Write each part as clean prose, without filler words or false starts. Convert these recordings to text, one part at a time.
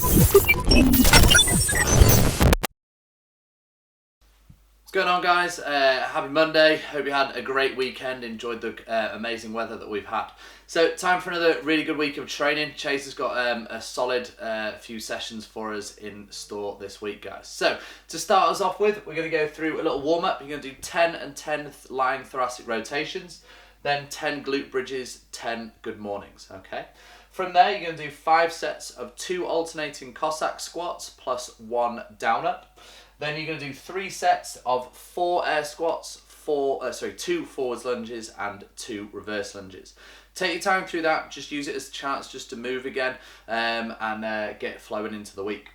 What's going on, guys? Happy Monday. Hope you had a great weekend, enjoyed the amazing weather that we've had. So time for another really good week of training. Chase has got a solid few sessions for us in store this week, guys. So to start us off with, we're going to go through a little warm-up. You're going to do 10 and 10 lying thoracic rotations, then 10 glute bridges, 10 good mornings, okay? From there, you're going to do 5 sets of 2 alternating Cossack squats plus 1 down up. Then you're going to do 3 sets of 4 air squats, 2 forwards lunges and 2 reverse lunges. Take your time through that, just use it as a chance just to move again and get flowing into the week.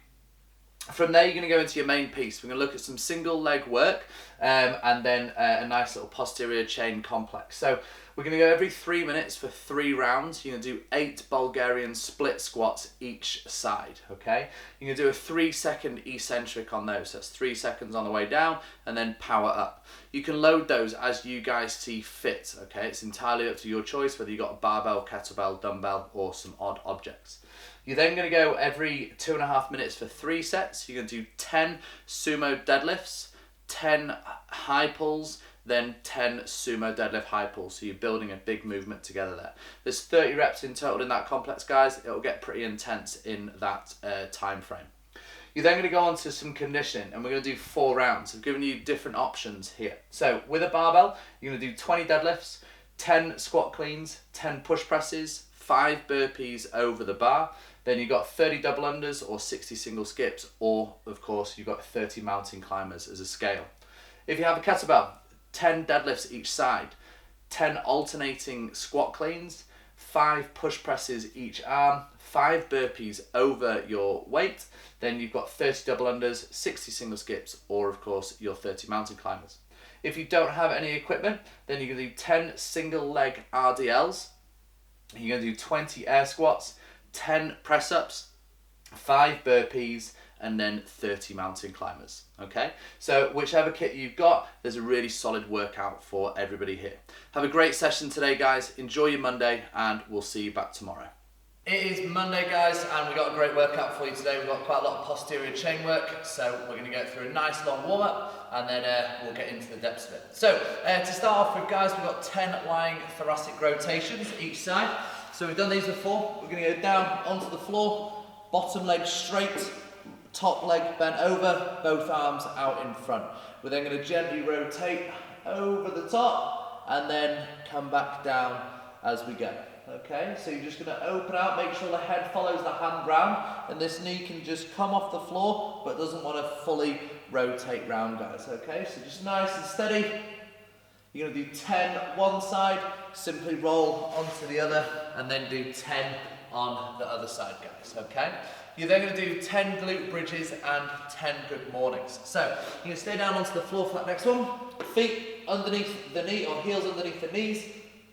From there, you're going to go into your main piece. We're going to look at some single leg work and then a nice little posterior chain complex. So we're going to go every 3 minutes for 3 rounds. You're going to do 8 Bulgarian split squats each side, okay? You're going to do a 3-second eccentric on those. So that's 3 seconds on the way down and then power up. You can load those as you guys see fit, okay? It's entirely up to your choice whether you've got a barbell, kettlebell, dumbbell or some odd objects. You're then going to go every 2.5 minutes for 3 sets. You're going to do 10 sumo deadlifts, 10 high pulls, then 10 sumo deadlift high pulls. So you're building a big movement together there. There's 30 reps in total in that complex, guys. It'll get pretty intense in that time frame. You're then going to go on to some conditioning, and we're going to do 4 rounds. I've given you different options here. So with a barbell, you're going to do 20 deadlifts, 10 squat cleans, 10 push presses, 5 burpees over the bar. Then you've got 30 double unders or 60 single skips, or of course you've got 30 mountain climbers as a scale. If you have a kettlebell, 10 deadlifts each side, 10 alternating squat cleans, 5 push presses each arm, 5 burpees over your weight, then you've got 30 double unders, 60 single skips, or of course your 30 mountain climbers. If you don't have any equipment, then you're going to do 10 single leg RDLs, you're going to do 20 air squats, 10 press ups, 5 burpees, and then 30 mountain climbers, okay? So whichever kit you've got, there's a really solid workout for everybody here. Have a great session today, guys. Enjoy your Monday, and we'll see you back tomorrow. It is Monday, guys, and we've got a great workout for you today. We've got quite a lot of posterior chain work, so we're going to go through a nice long warm-up, and then we'll get into the depths of it. So to start off with, guys, we've got 10 lying thoracic rotations each side. So we've done these before. We're going to go down onto the floor, bottom leg straight, top leg bent over, both arms out in front. We're then going to gently rotate over the top and then come back down as we go. Okay, so you're just going to open out, make sure the head follows the hand round, and this knee can just come off the floor but doesn't want to fully rotate round, guys. Okay, so just nice and steady. You're going to do 10 one side, simply roll onto the other, and then do 10 on the other side, guys, okay? You're then going to do 10 glute bridges and 10 good mornings. So you're going to stay down onto the floor for that next one. Feet underneath the knee or heels underneath the knees.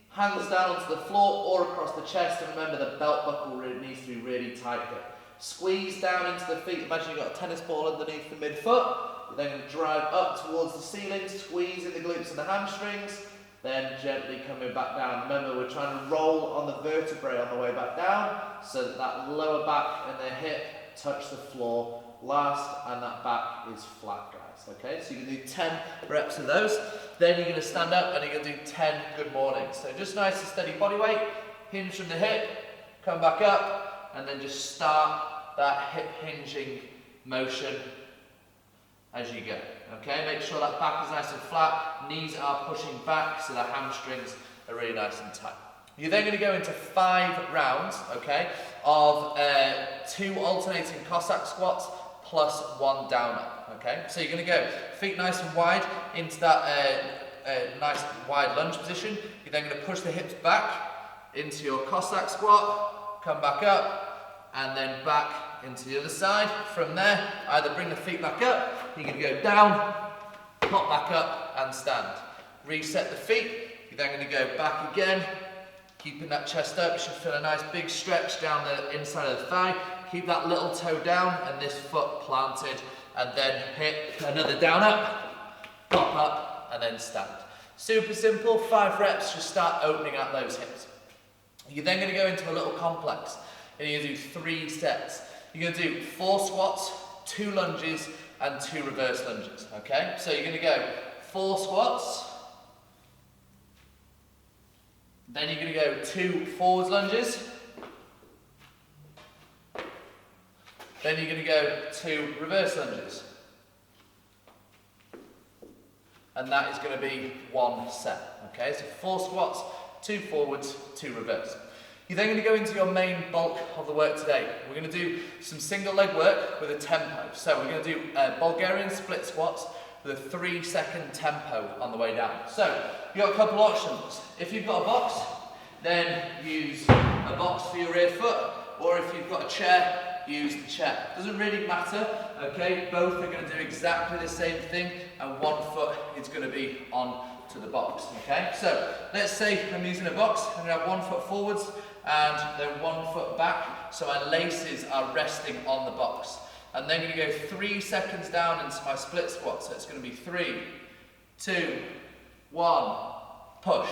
Hands down onto the floor or across the chest. And remember, the belt buckle needs to be really tight here. Squeeze down into the feet. Imagine you've got a tennis ball underneath the midfoot. You're then going to drive up towards the ceiling, squeezing the glutes and the hamstrings. Then gently coming back down. Remember, we're trying to roll on the vertebrae on the way back down so that that lower back and the hip touch the floor last and that back is flat, guys. Okay, so you can do 10 reps of those. Then you're going to stand up and you're going to do 10 good mornings. So just nice and steady body weight, hinge from the hip, come back up, and then just start that hip hinging motion as you go. Okay, make sure that back is nice and flat, knees are pushing back so the hamstrings are really nice and tight. You're then going to go into 5 rounds, okay, of 2 alternating Cossack squats plus 1 down up, okay? So you're going to go feet nice and wide into that nice wide lunge position. You're then going to push the hips back into your Cossack squat, come back up, and then back into the other side. From there, either bring the feet back up, you're going to go down, pop back up and stand. Reset the feet, you're then going to go back again, keeping that chest up. You should feel a nice big stretch down the inside of the thigh. Keep that little toe down and this foot planted, and then hit another down up, pop up and then stand. Super simple, 5 reps, just start opening up those hips. You're then going to go into a little complex and you're going to do 3 sets. You're going to do 4 squats, 2 lunges, and 2 reverse lunges, okay? So you're going to go 4 squats, then you're going to go 2 forwards lunges, then you're going to go 2 reverse lunges. And that is going to be 1 set, okay? So 4 squats, 2 forwards, 2 reverse. You're then going to go into your main bulk of the work today. We're going to do some single leg work with a tempo. So we're going to do Bulgarian split squats with a 3-second tempo on the way down. So you've got a couple options. If you've got a box, then use a box for your rear foot, or if you've got a chair, use the chair. Doesn't really matter, okay? Both are going to do exactly the same thing, and one foot is going to be on to the box, okay? So let's say I'm using a box. I'm going to have 1 foot forwards and then 1 foot back, so my laces are resting on the box. And then I'm going to go 3 seconds down into my split squat. So it's going to be 3, 2, 1, push,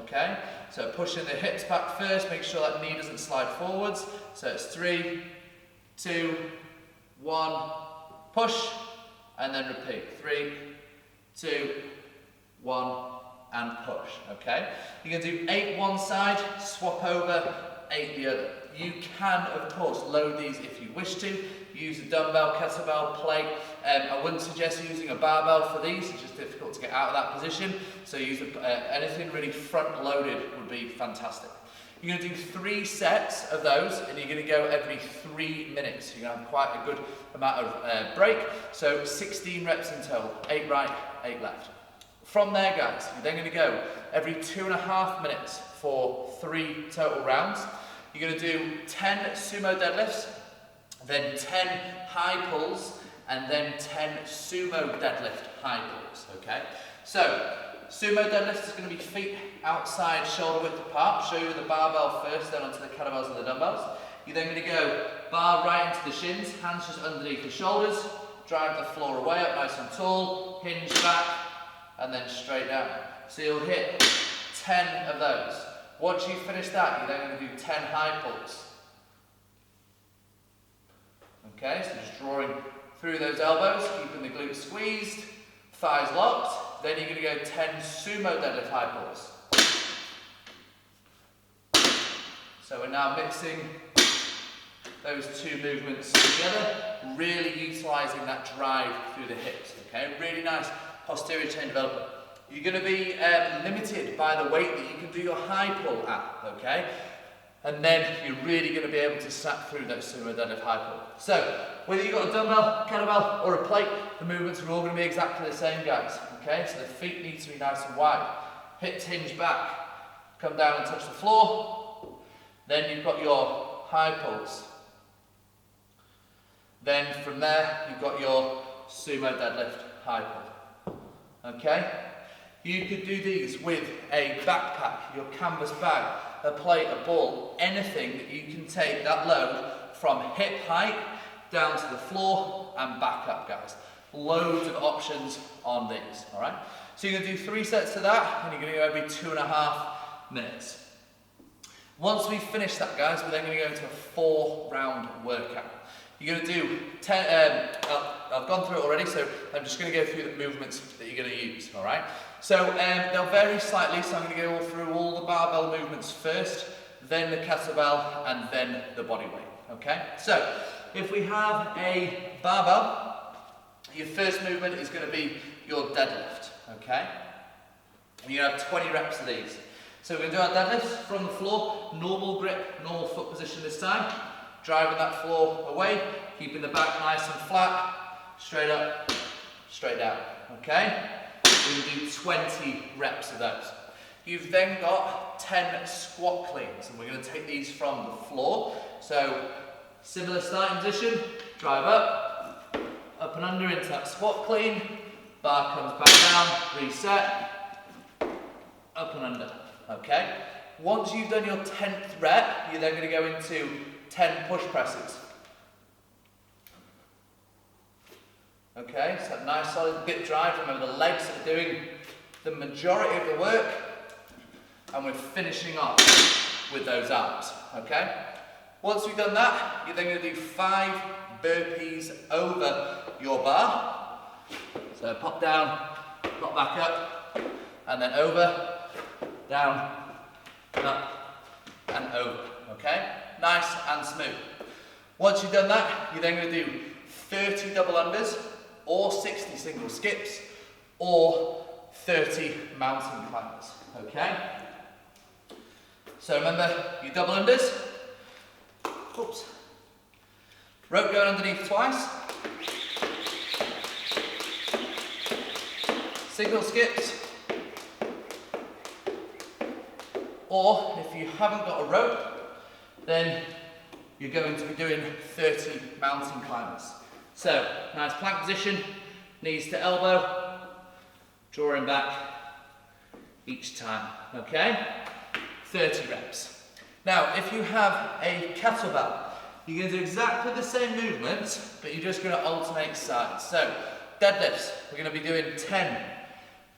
okay? So pushing the hips back first, make sure that knee doesn't slide forwards. So it's 3, 2, 1, push, and then repeat. 3, 2, 1, and push, okay? You're going to do 8 one side, swap over, 8 the other. You can, of course, load these if you wish to. Use a dumbbell, kettlebell, plate. I wouldn't suggest using a barbell for these. It's just difficult to get out of that position. So use anything really front loaded would be fantastic. You're going to do 3 sets of those, and you're going to go every 3 minutes. You're going to have quite a good amount of break. So 16 reps in total, 8 right, 8 left. From there, guys, you're then going to go every 2.5 minutes for 3 total rounds. You're going to do 10 sumo deadlifts, then 10 high pulls, and then 10 sumo deadlift high pulls, okay? So, sumo deadlift is going to be feet outside, shoulder width apart. Show you the barbell first, then onto the kettlebells and the dumbbells. You're then going to go bar right into the shins, hands just underneath the shoulders, drive the floor away up nice and tall, hinge back, and then straight down. So you'll hit 10 of those. Once you finish that, you're then going to do 10 high pulls. Okay, so just drawing through those elbows, keeping the glutes squeezed, thighs locked. Then you're going to go 10 sumo deadlift high pulls. So we're now mixing those 2 movements together, really utilising that drive through the hips. Okay, really nice posterior chain development. You're going to be limited by the weight that you can do your high pull at, okay? And then you're really going to be able to snap through those sumo deadlift high pull. So, whether you've got a dumbbell, kettlebell, or a plate, the movements are all going to be exactly the same, guys, okay? So the feet need to be nice and wide. Hips hinge back, come down and touch the floor. Then you've got your high pulls. Then from there, you've got your sumo deadlift high pull. Okay? You could do these with a backpack, your canvas bag, a plate, a ball, anything that you can take that load from hip height down to the floor and back up, guys. Loads of options on these, all right? So you're going to do 3 sets to that, and you're going to go every 2.5 minutes. Once we finish that, guys, we're then going to go into a 4-round workout. You're going to do 10, I've gone through it already, so I'm just going to go through the movements that you're going to use, all right? So they'll vary slightly, so I'm going to go through all the barbell movements first, then the kettlebell, and then the body weight, okay? So, if we have a barbell, your first movement is going to be your deadlift, okay? And you're going to have 20 reps of these. So we're going to do our deadlifts from the floor, normal grip, normal foot position this time. Driving that floor away, keeping the back nice and flat, straight up, straight down, okay? We're going to do 20 reps of those. You've then got 10 squat cleans, and we're going to take these from the floor. So, similar starting position, drive up and under into that squat clean, bar comes back down, reset, up and under, okay? Once you've done your 10th rep, you're then going to go into 10 push presses. Okay, so that nice solid bit drive. Remember, the legs are doing the majority of the work, and we're finishing off with those arms. Okay, Once we've done that, you're then going to do 5 burpees over your bar. So pop down, pop back up, and then over, down, up, and over. Okay? Nice and smooth. Once you've done that, you're then going to do 30 double unders, or 60 single skips, or 30 mountain climbers. Okay? So remember your double unders. Oops. Rope going underneath twice. Single skips. Or if you haven't got a rope, then you're going to be doing 30 mountain climbers. So, nice plank position, knees to elbow, drawing back each time, okay? 30 reps. Now, if you have a kettlebell, you're going to do exactly the same movements, but you're just going to alternate sides. So, deadlifts, we're going to be doing 10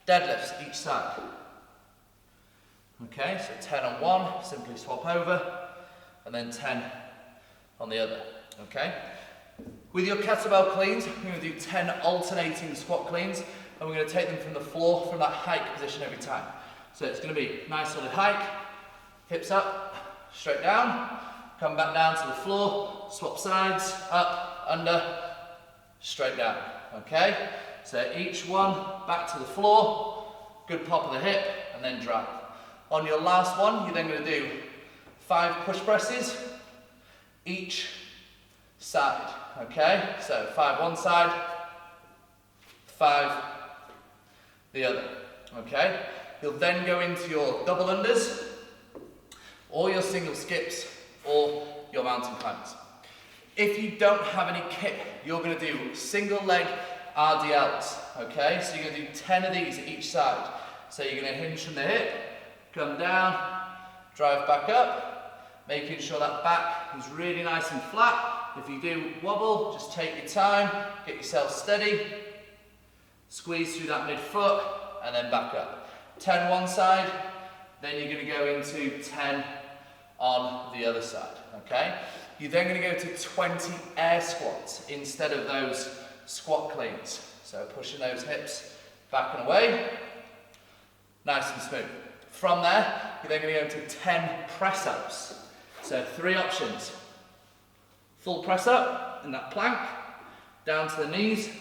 deadlifts each side. Okay, so 10 on one, simply swap over, and then 10 on the other, okay? With your kettlebell cleans, we're going to do 10 alternating squat cleans, and we're going to take them from the floor, from that hike position every time. So it's going to be nice solid hike, hips up, straight down, come back down to the floor, swap sides, up, under, straight down, okay? So each one, back to the floor, good pop of the hip, and then drive. On your last one, you're then going to do 5 push presses, each side, okay? So 5 one side, 5 the other, okay? You'll then go into your double unders, or your single skips, or your mountain climbers. If you don't have any kit, you're going to do single leg RDLs, okay? So you're going to do 10 of these at each side. So you're going to hinge from the hip, come down, drive back up, making sure that back is really nice and flat. If you do wobble, just take your time, get yourself steady, squeeze through that midfoot, and then back up. 10 one side, then you're going to go into 10 on the other side, okay? You're then going to go to 20 air squats instead of those squat cleans. So pushing those hips back and away, nice and smooth. From there, you're then going to go into 10 press-ups. So 3 options. Full press up in that plank, down to the knees,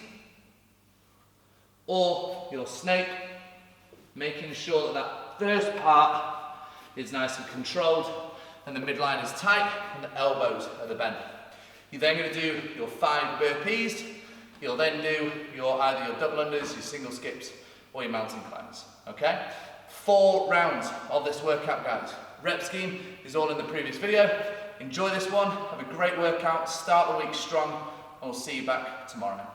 or your snake, making sure that that first part is nice and controlled, and the midline is tight, and the elbows are the bend. You're then going to do your 5 burpees. You'll then do either your double unders, your single skips, or your mountain climbs, okay? 4 rounds of this workout, guys. Rep scheme is all in the previous video. Enjoy this one, have a great workout, start the week strong, and we'll see you back tomorrow.